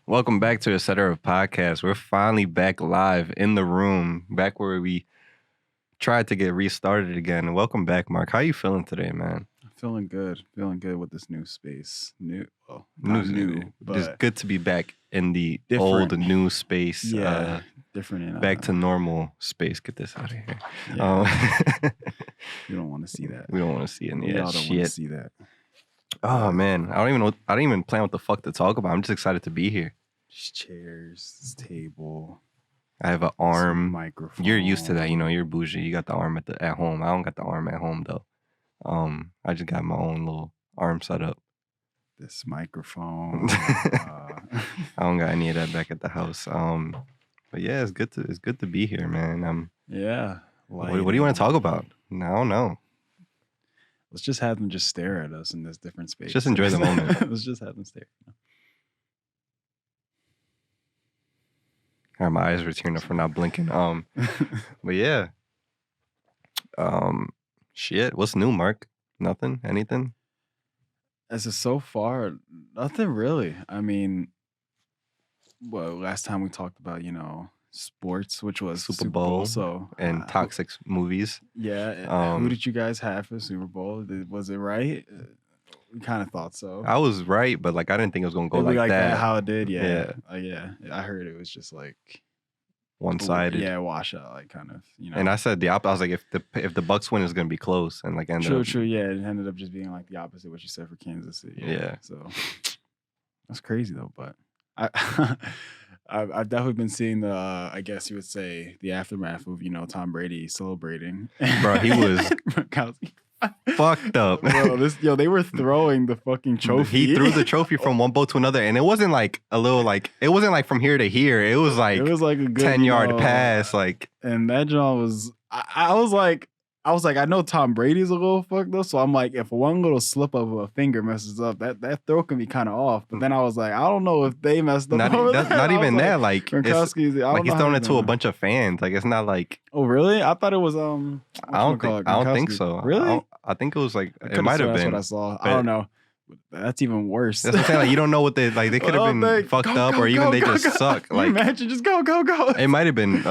Welcome back to Etc. Podcast. We're finally back live in the room, back where we tried to get restarted again. Welcome back, Mark. How you feeling today, man? Feeling good with this new space. Not new, but just good to be back in the different. old new space. Yeah, different. Back to normal space. Get this out of here. Yeah. You don't want to see that. We don't want to see any of Y'all that don't want to shit. see that. Oh man, I don't even know. I don't even plan what the fuck to talk about. I'm just excited to be here. Just chairs, this table. I have an arm. Microphone. You're used to that, you know. You're bougie. You got the arm at home. I don't got the arm at home though. I just got my own little arm set up. This microphone. I don't got any of that back at the house. But yeah, it's good to be here, man. Yeah. What do you want to talk about? I don't know. Let's just have them just stare at us in this different space. Just enjoy the moment. Let's just have them stare. All right, my eyes were tearing up for not blinking. But yeah. Shit. What's new, Mark? Nothing? Anything? As of so far, nothing really. I mean, well, last time we talked about, sports, which was Super Bowl so and toxic movies. Yeah. Who did you guys have for Super Bowl? Was it right? We kind of thought so. I was right, but I didn't think it was gonna go like that. How it did, yeah. Yeah. Yeah. I heard it was just one-sided. Yeah, washout, kind of. And I said the opposite. I was like, if the Bucks win, it's gonna be close, and ended up. True. Yeah, it ended up just being the opposite of what you said for Kansas City. Yeah. So that's crazy though, but I've definitely been seeing the, I guess you would say, the aftermath of Tom Brady celebrating. Bro, he was fucked up. Bro, they were throwing the fucking trophy. He threw the trophy from one boat to another, and it wasn't a little it wasn't from here to here. It was a good 10-yard pass. And that John was, I was like, I know Tom Brady's a little fucked up, so I'm like, if one little slip of a finger messes up, that throw can be kind of off. But then I was like, I don't know if they messed up. Not even that. He's throwing it to a bunch of fans. It's not like. Oh really? I thought it was I don't think so. Really? I think it was it might have been. That's what I saw. I don't know. That's even worse. That's what I'm saying. You don't know what they They could have been fucked up, or even they just suck. Imagine just go. It might have been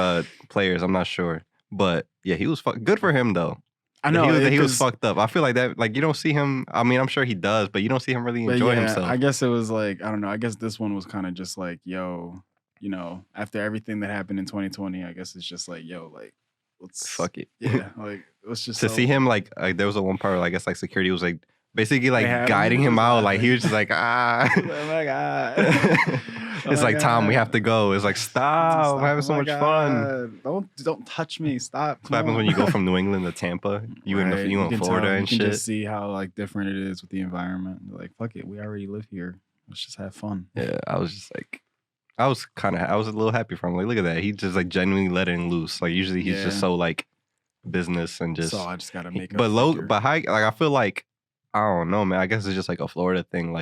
players. I'm not sure. But yeah, he was good for him though. I know he was fucked up. I feel like that. You don't see him. I mean, I'm sure he does, but you don't see him really enjoy himself. I guess it was I don't know. I guess this one was kind of just yo, after everything that happened in 2020, I guess it's just let's fuck it. Yeah, let's just see him there was one part where I guess security was basically guiding him out. He was just oh my god. It's Tom, we have to go. It's stop. We're having so much fun. Don't touch me. Stop. What happens when you go from New England to Tampa? You in Florida and shit. You can just see how different it is with the environment. Fuck it, we already live here. Let's just have fun. Yeah, I was just I was a little happy for him. Look at that. He just genuinely letting loose. Usually he's just so business and just. So I just gotta make. But I feel I don't know, man. I guess it's just a Florida thing.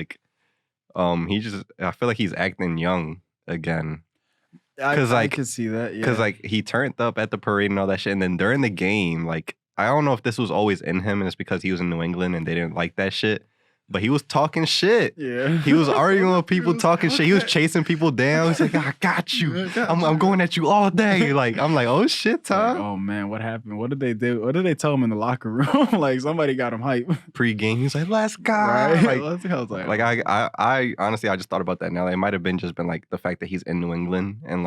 I feel he's acting young again. Because I could see that. Yeah. Because he turned up at the parade and all that shit, and then during the game, I don't know if this was always in him, and it's because he was in New England and they didn't like that shit. But he was talking shit. Yeah. He was arguing with people, talking shit. He was chasing people down. He's I got you. I'm going at you all day. I'm oh shit, Tom. Oh man, what happened? What did they do? What did they tell him in the locker room? Somebody got him hype. Pre-game, he's let's go. Right? I honestly, I just thought about that now. It might have been the fact that he's in New England and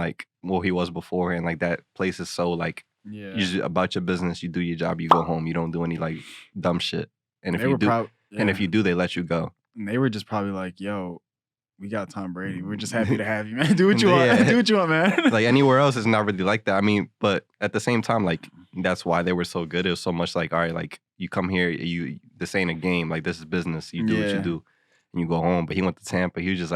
he was before, and that place is so yeah. You're about your business. You do your job. You go home. You don't do any dumb shit. And if you do. Yeah. And if you do, they let you go. And they were just probably yo, we got Tom Brady. We're just happy to have you, man. Do what you want. Do what you want, man. Anywhere else, it's not really like that. I mean, but at the same time, that's why they were so good. It was so much all right, you come here, this ain't a game. This is business. You do what you do, and you go home. But he went to Tampa. He was just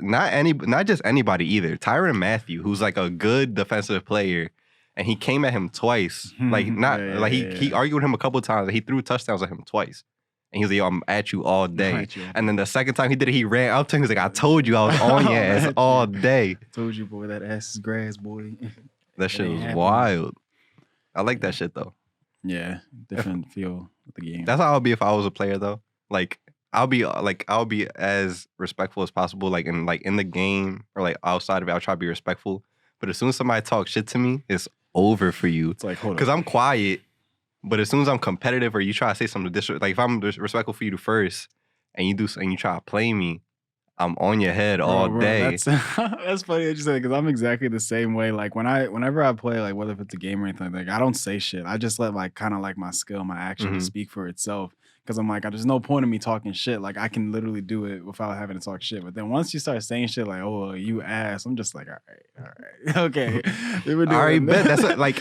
not just anybody either. Tyrann Mathieu, who's a good defensive player, and he came at him twice. He argued with him a couple of times. He threw touchdowns at him twice. And he was I'm at you all day. And then the second time he did it, he ran up to him. He was I told you I was on your ass all day. Told you, boy, that ass is grass, boy. That shit was wild. I like that shit, though. Yeah, different feel with the game. That's how I would be if I was a player, though. I'll be as respectful as possible, like in the game or like outside of it. I'll try to be respectful. But as soon as somebody talks shit to me, it's over for you. It's like, hold Because up. I'm quiet, but as soon as I'm competitive or you try to say something like if I'm respectful for you first and you try to play me, I'm on your head all day. That's funny that you said, because I'm exactly the same way. Like whenever I play, like whether if it's a game or anything, like I don't say shit. I just let like kind of like my skill, my action to Mhm. speak for itself. Because I'm like, there's no point in me talking shit. Like I can literally do it without having to talk shit. But then once you start saying shit like, "Oh, you ass," I'm just like, all right, okay. I already bet that's like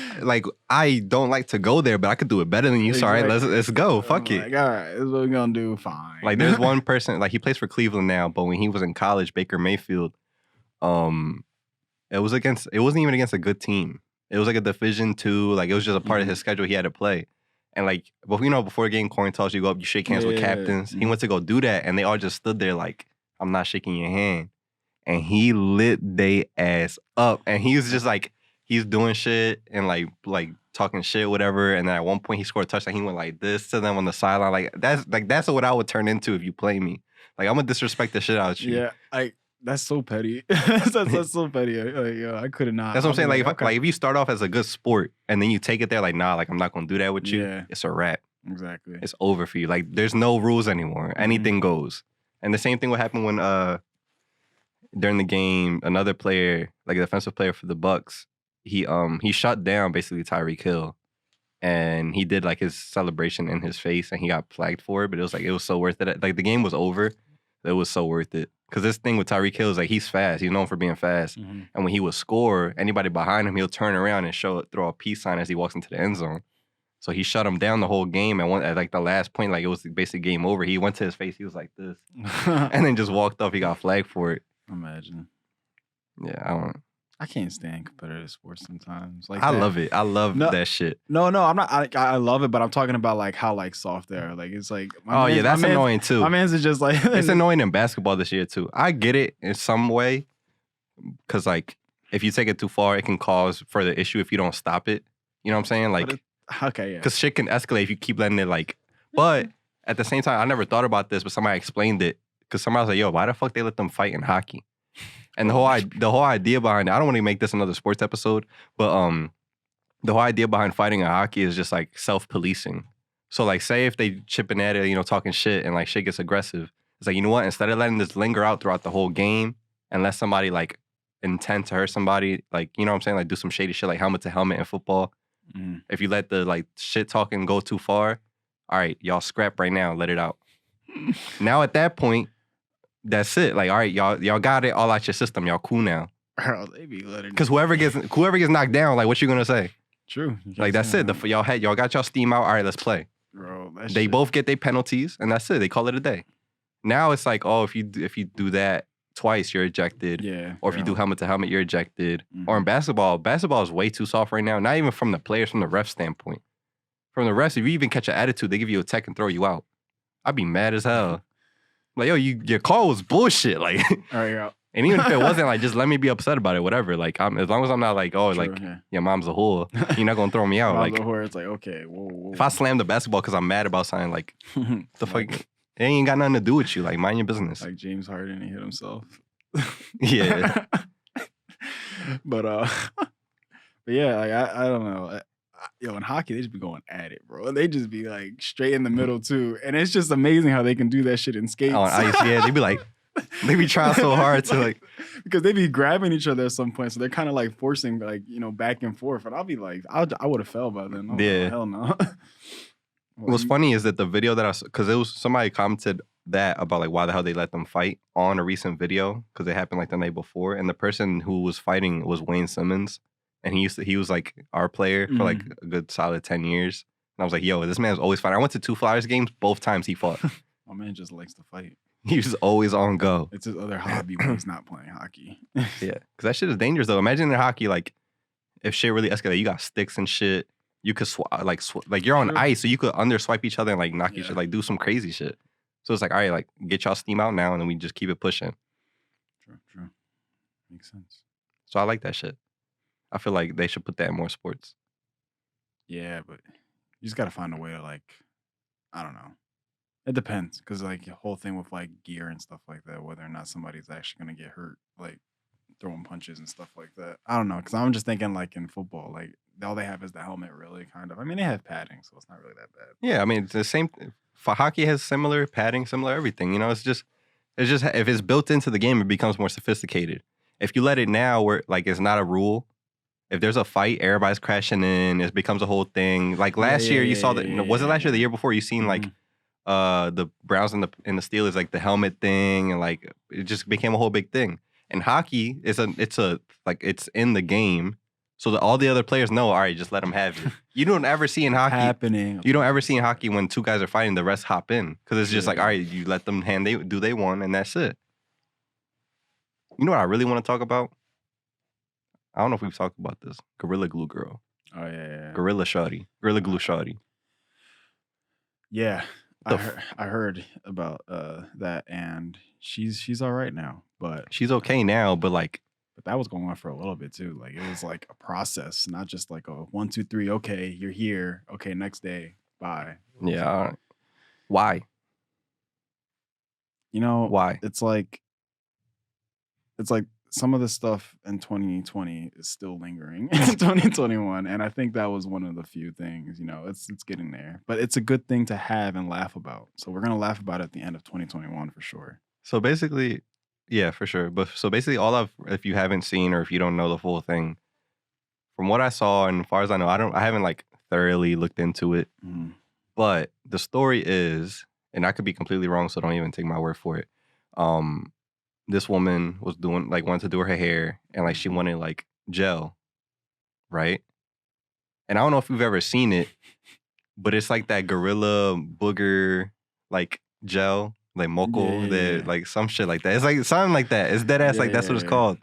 I don't like to go there, but I could do it better than you. Sorry, let's go. Fuck I'm it. like, all right, this is what we're gonna do. Fine. Like there's one person, like he plays for Cleveland now, but when he was in college, Baker Mayfield, it wasn't even against a good team. It was like a Division II, like it was just a part of his schedule he had to play. And like, but before game coin toss, you go up, you shake hands with captains. He went to go do that, and they all just stood there like, I'm not shaking your hand. And he lit they ass up. And he was just like, he's doing shit and like talking shit, whatever. And then at one point he scored a touchdown. He went like this to them on the sideline. That's what I would turn into if you play me. Like I'm gonna disrespect the shit out of you. Yeah, that's so petty. that's so petty. Like, yo, I could have not. That's what I'm saying. Like, okay. if you start off as a good sport and then you take it there, like, nah, like I'm not gonna do that with you. Yeah. It's a wrap. Exactly. It's over for you. Like, there's no rules anymore. Anything goes. And the same thing would happen when during the game, another player, like a defensive player for the Bucks, he shut down basically Tyreek Hill, and he did like his celebration in his face, and he got flagged for it. But it was so worth it. Like the game was over, it was so worth it. Because this thing with Tyreek Hill is like he's fast. He's known for being fast. And when he would score, anybody behind him, he'll turn around and throw a peace sign as he walks into the end zone. So he shut him down the whole game. And at like the last point, like it was basically game over. He went to his face. He was like this, and then just walked off. He got flagged for it. Imagine. Yeah, I can't stand competitive sports sometimes. Like I love it. I love that shit. No, I'm not. I love it, but I'm talking about like how like soft they are. Like it's like that's annoying too. My man's is just like it's annoying in basketball this year too. I get it in some way, because like if you take it too far, it can cause further issue if you don't stop it. You know what I'm saying? Like okay, yeah. Because shit can escalate if you keep letting it like. But at the same time, I never thought about this, but somebody explained it. Because somebody was like, "Yo, why the fuck they let them fight in hockey?" And the whole idea behind it, I don't want to make this another sports episode, but the whole idea behind fighting in hockey is just like self-policing. So like, say if they chipping at it, talking shit, and like shit gets aggressive, it's like, you know what? Instead of letting this linger out throughout the whole game, and let somebody like intend to hurt somebody, like you know what I'm saying, like do some shady shit like helmet to helmet in football. If you let the like shit talking go too far, all right, y'all scrap right now, let it out. Now at that point, that's it. Like, all right, y'all got it all out your system. Y'all cool now. Bro, they be letting. Because whoever gets knocked down, like, what you gonna say? True. Like that's it. Y'all got y'all steam out. All right, let's play. Bro, they both get their penalties, and that's it. They call it a day. Now it's like, oh, if you do that twice, you're ejected. Yeah. Or if you do helmet to helmet, you're ejected. Or in basketball is way too soft right now. Not even from the players, from the ref standpoint. From the refs, if you even catch an attitude, they give you a tech and throw you out. I'd be mad as hell. Like, yo, your call was bullshit. Like, all right, yeah. And even if it wasn't, like, just let me be upset about it, whatever. Like, as long as I'm not like, oh, true, like, your mom's a whore, you're not gonna throw me out. Mom's like, a whore. It's like, okay, whoa. If I slam the basketball because I'm mad about something, like, the fuck, it ain't got nothing to do with you. Like, mind your business. Like James Harden, he hit himself. Yeah. But yeah, like I don't know. Yo, in hockey, they just be going at it, bro. They just be like straight in the middle too, and it's just amazing how they can do that shit in skates. On ice, yeah, they be like, they be trying so hard to like, because they be grabbing each other at some point, so they're kind of like forcing like back and forth, and I'll be like, I would have fell by then. Yeah, hell no. What's funny is that the video that because it was somebody commented that about like why the hell they let them fight on a recent video because it happened like the night before, and the person who was fighting was Wayne Simmons. And he was like our player for like a good solid 10 years. And I was like, yo, this man's always fighting. I went to 2 Flyers games, both times he fought. My man just likes to fight. He was always on go. It's his other hobby when he's not playing hockey. Yeah, because that shit is dangerous though. Imagine in hockey, like if shit really escalates, you got sticks and shit. You could like you're on ice, so you could underswipe each other and like knock each other, like do some crazy shit. So it's like, all right, like get y'all steam out now, and then we just keep it pushing. True. Makes sense. So I like that shit. I feel like they should put that in more sports. Yeah, but you just gotta find a way to like, I don't know. It depends, because like the whole thing with like gear and stuff like that, whether or not somebody's actually gonna get hurt, like throwing punches and stuff like that. I don't know, because I'm just thinking like in football, like all they have is the helmet, really, kind of. I mean, they have padding, so it's not really that bad. Yeah, I mean, it's the same. For hockey has similar padding, similar everything. You know, it's just if it's built into the game, it becomes more sophisticated. If you let it now, where like it's not a rule. If there's a fight, everybody's crashing in. It becomes a whole thing. Like last year, you saw that. Was it last year? Or the year before? You seen like the Browns and the Steelers, like the helmet thing, and like it just became a whole big thing. And hockey it's in the game, so that all the other players know. All right, just let them have it. You don't ever see in hockey happening. You don't ever see in hockey when two guys are fighting, the rest hop in because it's just like, all right, you let them do they won, and that's it. You know what I really want to talk about? I don't know if we've talked about this. Gorilla Glue Girl. Oh yeah. Gorilla Shawty. Gorilla Glue Shawty. Yeah. I heard about that, and she's all right now, but she's okay now, but that was going on for a little bit too. Like it was like a process, not just like a 1, 2, 3. Okay, you're here. Okay, next day, bye. Yeah. Why? You know why? It's like some of the stuff in 2020 is still lingering in 2021, and I think that was one of the few things. You know, it's getting there, but it's a good thing to have and laugh about. So we're gonna laugh about it at the end of 2021 for sure. So basically, yeah, for sure. But so basically, if you haven't seen or if you don't know the full thing, from what I saw and as far as I know, I haven't like thoroughly looked into it. But the story is, and I could be completely wrong, so don't even take my word for it. This woman was wanted to do her hair, and like she wanted like gel, right? And I don't know if you've ever seen it, but it's like that gorilla booger like gel, like moco, that like some shit like that. It's like something like that. It's dead ass like that's what it's called.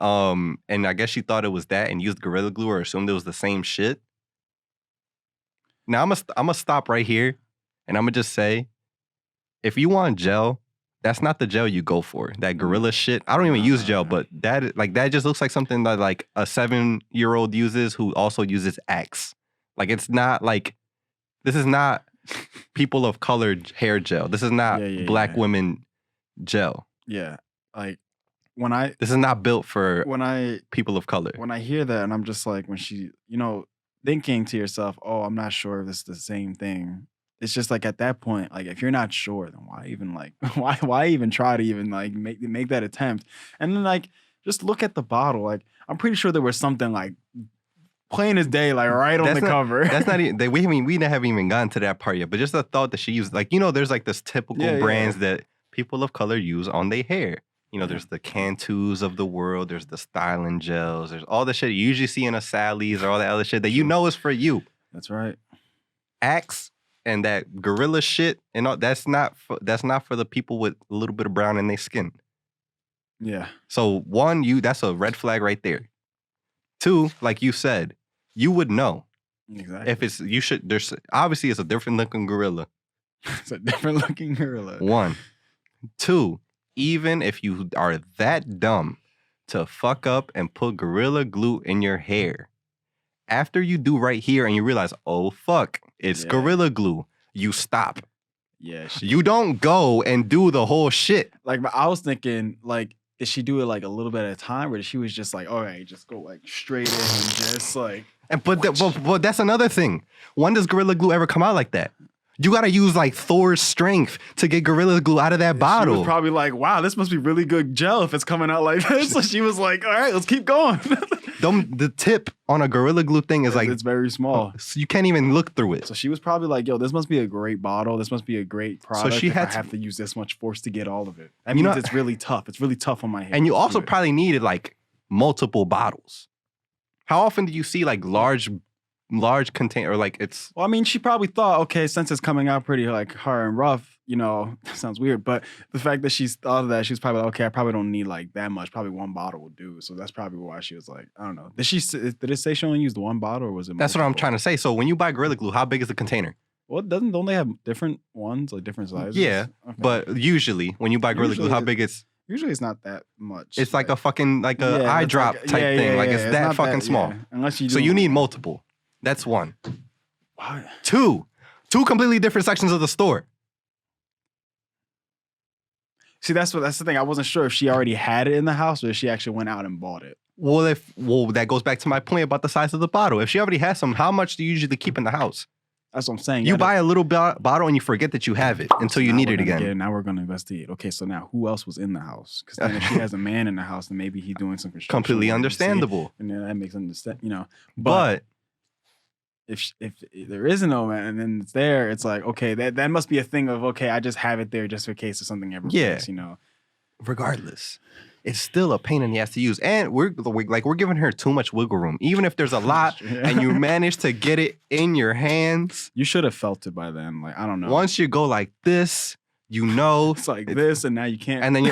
And I guess she thought it was that and used Gorilla Glue or assumed it was the same shit. Now I'm gonna stop right here, and I'm gonna just say, if you want gel, that's not the gel you go for. That gorilla shit. I don't even use gel, but that just looks like something that like a 7-year-old uses who also uses Axe. Like it's not like, this is not people of color hair gel. This is not black women gel. Yeah, like this is not built for people of color. When I hear that, and I'm just like, when she, thinking to yourself, oh, I'm not sure if this is the same thing. It's just like at that point, like if you're not sure, then why even like why even try to even like make that attempt? And then like just look at the bottle. Like I'm pretty sure there was something like plain as day, like right on the cover. That's not even. We haven't even gotten to that part yet. But just the thought that she used, like there's like this typical brands that people of color use on their hair. There's the Cantus of the world. There's the styling gels. There's all the shit you usually see in a Sally's or all that other shit that is for you. That's right. Axe and that gorilla shit and all, that's not for the people with a little bit of brown in their skin. Yeah. So one, that's a red flag right there. Two, like you said, you would know. Exactly. If there's obviously it's a different looking gorilla. It's a different looking gorilla. One. Two, even if you are that dumb to fuck up and put Gorilla Glue in your hair, after you do right here and you realize, oh fuck, it's Gorilla Glue, you stop. Yeah. You don't go and do the whole shit. Like I was thinking, like, did she do it like a little bit at a time, or did she was just like, all right, just go like straight in and just like. But that's another thing. When does Gorilla Glue ever come out like that? You gotta use like Thor's strength to get Gorilla Glue out of that bottle. She was probably like, wow, this must be really good gel if it's coming out like this. So she was like, all right, let's keep going. The tip on a Gorilla Glue thing is like, it's very small. So you can't even look through it. So she was probably like, yo, this must be a great bottle. This must be a great product. So I have to use this much force to get all of it. That means it's really tough. It's really tough on my hair. And you also probably needed like multiple bottles. How often do you see like large container, or like it's. Well, I mean, she probably thought, okay, since it's coming out pretty like hard and rough, that sounds weird. But the fact that she's thought of that, she's probably like, okay, I probably don't need like that much. Probably one bottle would do. So that's probably why she was like, I don't know. Did it say she only used one bottle, or was it? That's what I'm trying to say. So when you buy Gorilla Glue, how big is the container? Well, don't they have different ones, like different sizes? Yeah, okay. But usually when you buy Gorilla Glue, how big is? Usually it's not that much. It's like a fucking eye drop type thing. Like it's that fucking small. Yeah. Unless you. So you need multiple. That's one. What? Two completely different sections of the store. See, that's the thing. I wasn't sure if she already had it in the house or if she actually went out and bought it. Well, that goes back to my point about the size of the bottle. If she already has some, how much do you usually keep in the house? That's what I'm saying. You buy a little bottle and you forget that you have it until you need it again. Now we're going to investigate. Okay, so now who else was in the house? Because then if she has a man in the house, then maybe he's doing some construction. Completely understandable. And then that makes understand, But if there isn't no man and then it's there, it's like, okay, that must be a thing of, okay, I just have it there just in case if something ever breaks, Regardless, it's still a pain in the ass to use. And we're giving her too much wiggle room. Even if there's a lot and you manage to get it in your hands. You should have felt it by then. Like, I don't know. Once you go like this, it's like this and now you can't. And then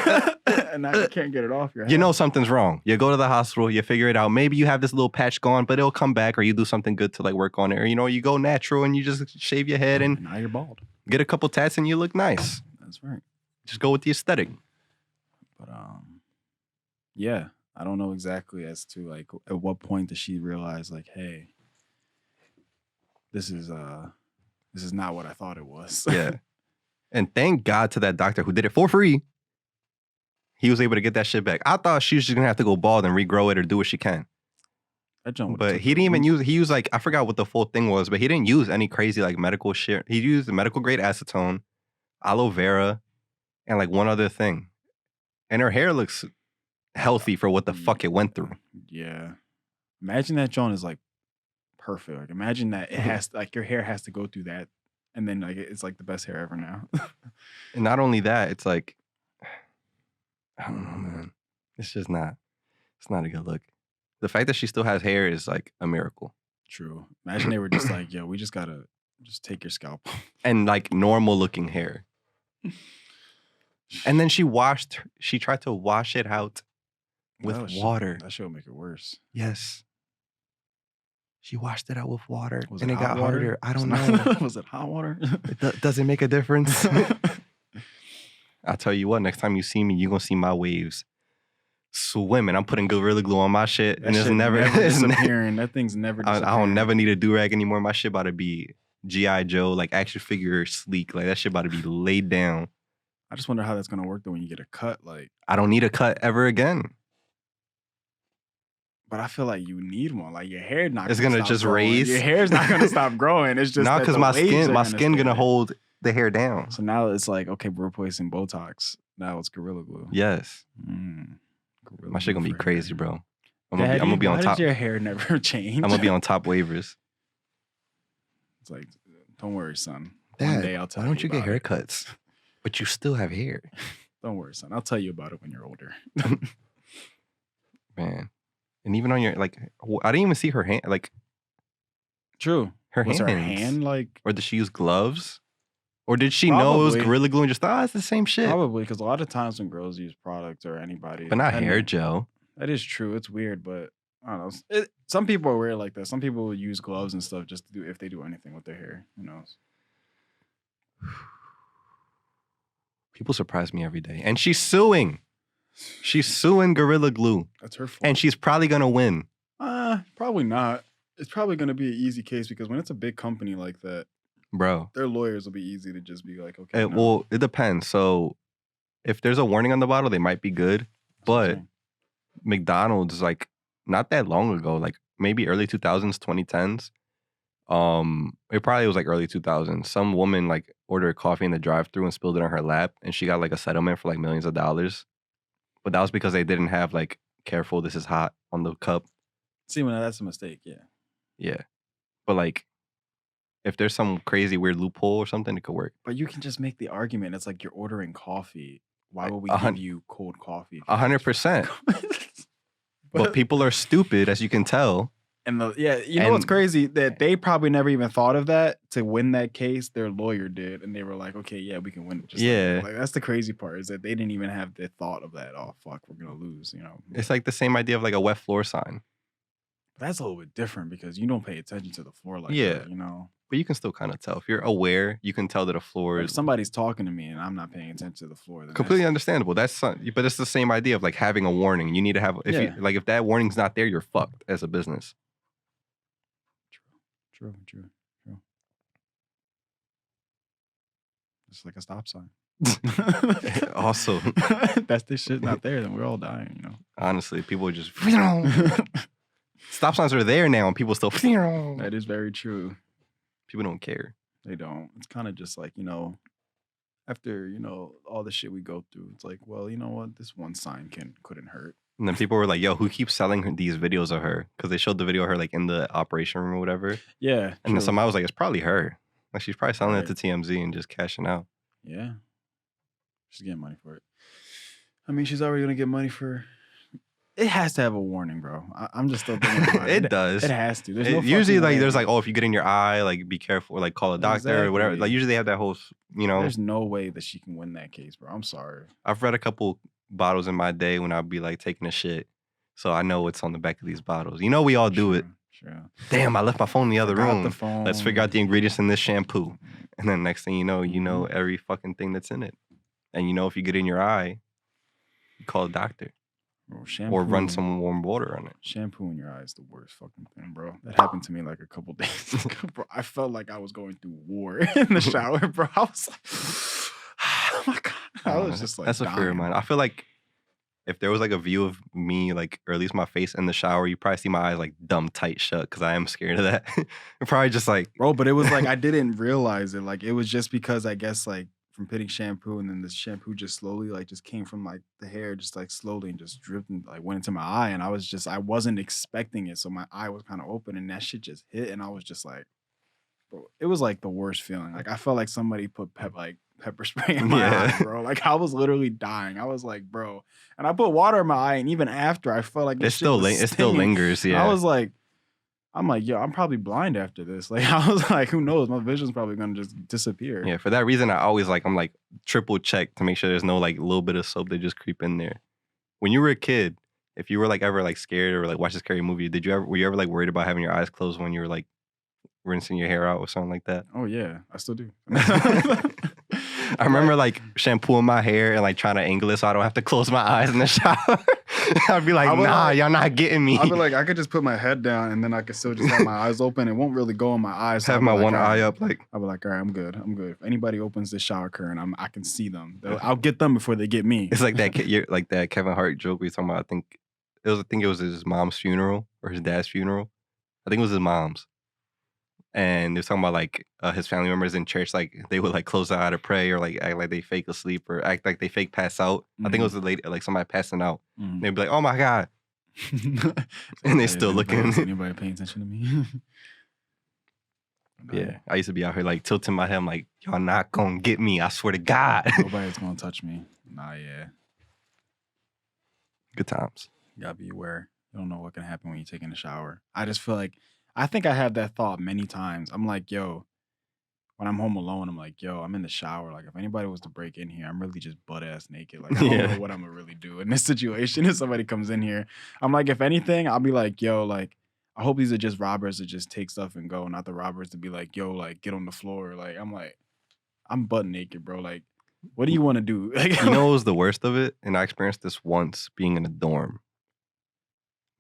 and now you can't get it off your head. You know something's wrong. You go to the hospital, you figure it out. Maybe you have this little patch gone, but it'll come back, or you do something good to like work on it. Or, you go natural and you just shave your head and now you're bald. Get a couple tats and you look nice. That's right. Just go with the aesthetic. But yeah, I don't know exactly as to like at what point does she realize like, hey, this is not what I thought it was. Yeah. And thank God to that doctor who did it for free. He was able to get that shit back. I thought she was just gonna have to go bald and regrow it or do what she can. But he didn't even use. He used like, I forgot what the full thing was, but he didn't use any crazy like medical shit. He used the medical grade acetone, aloe vera, and like one other thing. And her hair looks healthy for what the fuck it went through. Yeah. Imagine that John is like perfect. Like imagine that it has like your hair has to go through that, and then like it's like the best hair ever now. And not only that, it's like, I don't know, man. It's just not. It's not a good look. The fact that she still has hair is like a miracle. True. Imagine they were just like, yo, we just gotta just take your scalp. And like normal looking hair. And then she tried to wash it out with water. That shit will make it worse. Yes. She washed it out with water and it got water? harder. I don't know. Was it hot water? Does it make a difference? I'll tell you what, next time you see me, you're going to see my waves swimming. I'm putting Gorilla Glue on my shit. And it's never disappearing. That thing's never disappearing. I don't never need a do-rag anymore. My shit about to be G.I. Joe, like action figure sleek. Like that shit about to be laid down. I just wonder how that's going to work though when you get a cut. Like I don't need a cut ever again. But I feel like you need one. Like your hair not. It's gonna just raise. Your hair's not gonna stop growing. It's just because my skin gonna hold the hair down. So now it's like, okay, we're replacing Botox. Now it's Gorilla Glue. Yes. My shit gonna be crazy, bro. I'm gonna be on top. Why did your hair never change? I'm gonna be on top waivers. It's like, don't worry, son. Dad, one day I'll tell you. Why don't you get haircuts? But you still have hair. Don't worry, son. I'll tell you about it when you're older. Man. And even on your, like, I didn't even see her hand, like. True. Was her hand, like. Or did she use gloves? Or did she know it was Gorilla Glue and just thought, it's the same shit? Probably, because a lot of times when girls use products or anybody. But not hair gel. That is true. It's weird, but I don't know. Some people are weird like that. Some people will use gloves and stuff just to do, if they do anything with their hair. Who knows? People surprise me every day. And she's suing. She's suing Gorilla Glue. That's her fault. And she's probably going to win. Probably not. It's probably going to be an easy case because when it's a big company like that, bro, their lawyers will be easy to just be like, okay. Well, it depends. So if there's a warning on the bottle, they might be good. But McDonald's, like, not that long ago, like maybe early 2000s, 2010s. It probably was like early 2000s. Some woman like ordered coffee in the drive-thru and spilled it on her lap, and she got like a settlement for like millions of dollars. But that was because they didn't have like "careful, this is hot" on the cup. See, well, that's a mistake. Yeah. Yeah, but like, if there's some crazy weird loophole or something, it could work. But you can just make the argument. It's like you're ordering coffee. Why would we give you cold coffee? 100%. But people are stupid, as you can tell. And you know what's crazy? That they probably never even thought of that to win that case. Their lawyer did, and they were like, "Okay, yeah, we can win." Like that's the crazy part is that they didn't even have the thought of that. Oh fuck, we're gonna lose. You know, it's like the same idea of like a wet floor sign. But that's a little bit different because you don't pay attention to the floor like that. You know, but you can still kind of tell if you're aware. You can tell that a floor. If somebody's talking to me and I'm not paying attention to the floor, then completely understandable. But it's the same idea of like having a warning. You need to have if that warning's not there, you're fucked as a business. True. Just like a stop sign. Also, that's this shit not there, then we're all dying, you know. honestly, people are just stop signs are there now, and people still. That is very true. People don't care. They don't. It's kind of just like, you know, after, you know, all the shit we go through, it's like, well, you know what? This one sign couldn't hurt. And then people were like, "Yo, who keeps selling these videos of her?" Because they showed the video of her like in the operation room or whatever. Yeah. And then somebody was like, "It's probably her. Like she's probably selling Right. it to TMZ and just cashing out." Yeah. She's getting money for it. I mean, she's already gonna get money for. It has to have a warning, bro. I'm just still thinking about It does. It has to. There's no usually fucking like way. there's like, oh, if you get in your eye, like be careful, or like call a doctor or whatever. Exactly. Like usually they have that whole, you know. There's no way that she can win that case, bro. I'm sorry. I've read a couple bottles in my day when I'd be like taking a shit, so I know what's on the back of these bottles. You know, we all do it. Sure. Damn, I left my phone in the other room. The phone. Let's figure out the ingredients in this shampoo, and then next thing you know every fucking thing that's in it, and you know if you get in your eye, you call a doctor. Or run some warm water on it. Shampoo in your eye is the worst fucking thing, bro. That happened to me like a couple days ago, bro. I felt like I was going through war in the shower, bro. I was like, oh my God. I was just like, that's a fear of mine. I feel like if there was like a view of me, like, or at least my face in the shower, you probably see my eyes like dumb tight shut because I am scared of that. Probably just like, bro, but it was like, I didn't realize it. Like, it was just because I guess like, from putting shampoo, and then the shampoo just slowly like just came from like the hair just like slowly and just dripped and like went into my eye, and I wasn't expecting it, so my eye was kind of open and that shit just hit, and I was just like, bro, it was like the worst feeling. Like I felt like somebody put pepper spray in my eye, bro. Like I was literally dying. I was like, bro, and I put water in my eye, and even after I felt like it still lingers. Yeah, I was like, I'm like, yo, I'm probably blind after this. Like, I was like, who knows? My vision's probably gonna just disappear. Yeah, for that reason, I always like, I'm like triple check to make sure there's no like little bit of soap that just creep in there. When you were a kid, if you were like ever like scared or like watched a scary movie, were you ever like worried about having your eyes closed when you were like rinsing your hair out or something like that? Oh yeah, I still do. I remember like shampooing my hair and like trying to angle it so I don't have to close my eyes in the shower. I'd be like, nah, y'all not getting me. I'd be like, I could just put my head down and then I could still just have my eyes open. It won't really go in my eyes. So have my one eye up. Like, I'll be like, all right, I'm good. If anybody opens this shower curtain, I can see them. I'll get them before they get me. It's like that Kevin Hart joke we were talking about. I think it was his mom's funeral or his dad's funeral. I think it was his mom's. And they're talking about like his family members in church, like they would like close their eye to pray or like act like they fake asleep or act like they fake pass out. I think it was a lady, like somebody passing out. They'd be like, "Oh my God," and they still looking. Anybody paying attention to me? Yeah, I used to be out here like tilting my head. I'm like, y'all not gonna get me. I swear to God. Nobody's gonna touch me. Nah, yeah. Good times. You gotta be aware. You don't know what can happen when you're taking a shower. I just feel like, I think I had that thought many times. I'm like, yo, when I'm home alone, I'm like, yo, I'm in the shower. Like, if anybody was to break in here, I'm really just butt ass naked. Like, I don't know what I'm gonna really do in this situation if somebody comes in here. I'm like, if anything, I'll be like, yo, like, I hope these are just robbers that just take stuff and go, not the robbers to be like, yo, like, get on the floor. Like, I'm butt naked, bro. Like, what do you want to do? Like, you know what was the worst of it? And I experienced this once being in a dorm.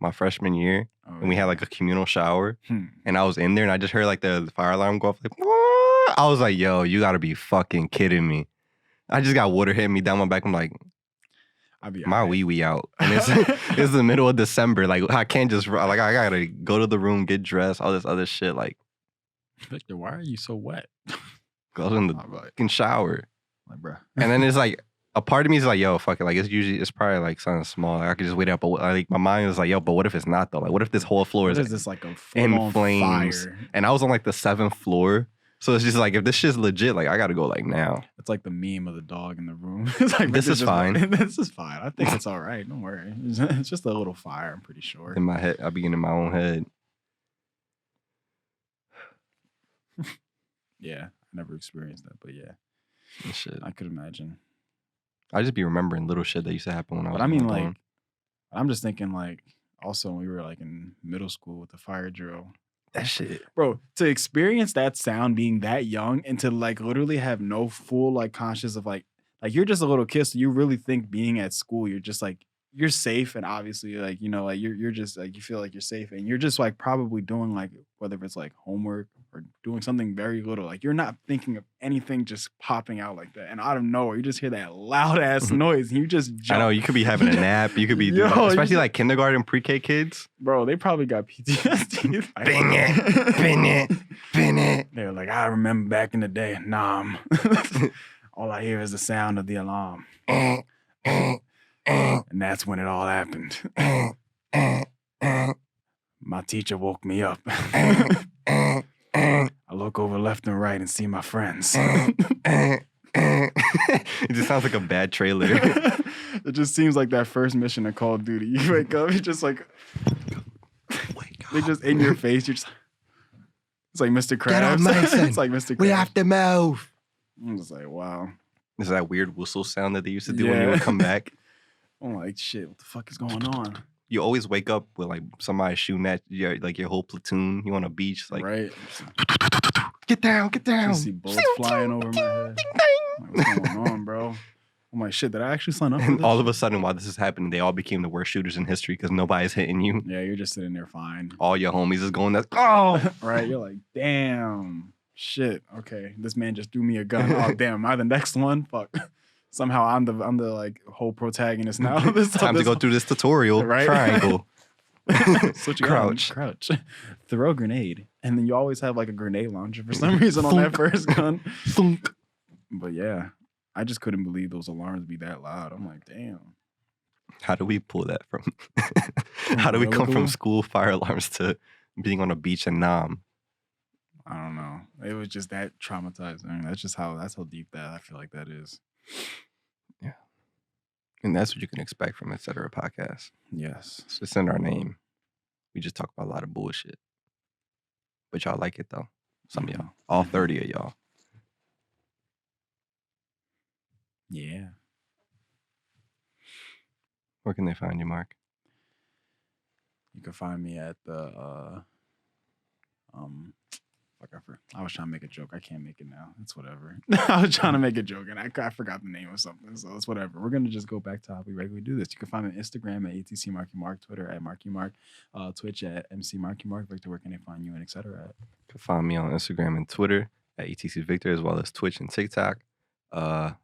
My freshman year, and we had like a communal shower, and I was in there, and I just heard like the fire alarm go off. Like, wah! I was like, "Yo, you gotta be fucking kidding me!" I just got water hitting me down my back. I'm like, my wee out, and it's the middle of December. Like, I can't just like I gotta go to the room, get dressed, all this other shit. Like, Victor, why are you so wet? I was in the fucking shower, like, bro. And then it's like, a part of me is like, yo, fuck it. Like, it's probably like something small. Like, I could just wait up. But like, my mind was like, yo, but what if it's not though? Like, what if this whole floor is this like a in flames? Fire? And I was on like the 7th floor. So it's just like, if this shit's legit, like, I gotta go like now. It's like the meme of the dog in the room. It's like, this is fine. This is fine. I think it's all right. Don't worry. It's just a little fire, I'm pretty sure. In my head, I begin in my own head. Yeah, I never experienced that, but yeah. Shit. I could imagine. I just be remembering little shit that used to happen when I was. But I mean, like, I'm just thinking, like, also when we were like in middle school with the fire drill. That shit, bro. To experience that sound being that young and to like literally have no full like conscious of like you're just a little kid, so you really think being at school, you're just like you're safe, and obviously like, you know, like you're just like you feel like you're safe, and you're just like probably doing like whether it's like homework or doing something very little. Like you're not thinking of anything just popping out like that. And out of nowhere, you just hear that loud ass noise and you just jump. I know, you could be having a nap. You could be doing, especially like kindergarten, pre-K kids. Bro, they probably got PTSD. Bing it, bing it, bing it. They're like, I remember back in the day, nom. All I hear is the sound of the alarm. And that's when it all happened. My teacher woke me up. I look over left and right and see my friends. It just sounds like a bad trailer. It just seems like that first mission of Call of Duty. You wake up, you're just like, they're just in your face. You're just, it's like Mr. Krabs. It's like Mr. Krabs. We have to move. I'm just like, wow. Is that weird whistle sound that they used to do when you would come back? I'm like, shit, what the fuck is going on? You always wake up with like somebody shooting at your, like your whole platoon. You on a beach, like, right? Get down. You see bullets flying over my head. Like, what's going on, bro? I'm like, shit, did I actually sign up for And this? all of a sudden, while this is happening, they all became the worst shooters in history because nobody's hitting you. Yeah, you're just sitting there fine. All your homies is going, oh! Right? You're like, damn, shit, okay. This man just threw me a gun. Oh, damn, am I the next one? Fuck. Somehow I'm the like whole protagonist now. Time to go through this tutorial. Right? Triangle. Switch Crouch. Crouch. Throw a grenade. And then you always have like a grenade launcher for some reason on that first gun. Thunk. But yeah, I just couldn't believe those alarms be that loud. I'm like, damn. How do we pull that from? How do we come from school fire alarms to being on a beach in Nam? I don't know. It was just that traumatizing. That's how deep that I feel like that is. Yeah. And that's what you can expect from Etc. Podcast. Yes. It's just in our name. We just talk about a lot of bullshit. But y'all like it though. Some of y'all. All 30 of y'all. Yeah. Where can they find you, Mark? You can find me at the I was trying to make a joke. I can't make it now. It's whatever. I was trying to make a joke and I forgot the name of something. So it's whatever. We're gonna just go back to how we regularly do this. You can find me on Instagram at ATC Marky Mark, Twitter at Marky Mark, Twitch at MC Marky Mark. Victor, where can they find you and etc. at? You can find me on Instagram and Twitter at ETC Victor, as well as Twitch and TikTok.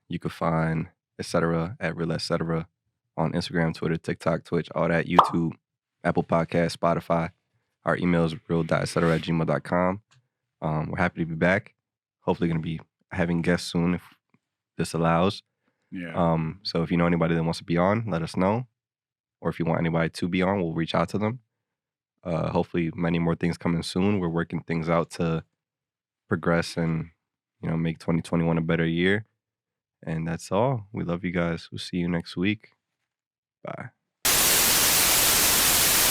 You can find etc. at Real Etc. on Instagram, Twitter, TikTok, Twitch, all that, YouTube, Apple Podcasts, Spotify. Our email is real.etc@gmail.com. We're happy to be back. Hopefully going to be having guests soon if this allows. Yeah. So if you know anybody that wants to be on, let us know. Or if you want anybody to be on, we'll reach out to them. Hopefully many more things coming soon. We're working things out to progress and, make 2021 a better year. And that's all. We love you guys. We'll see you next week. Bye.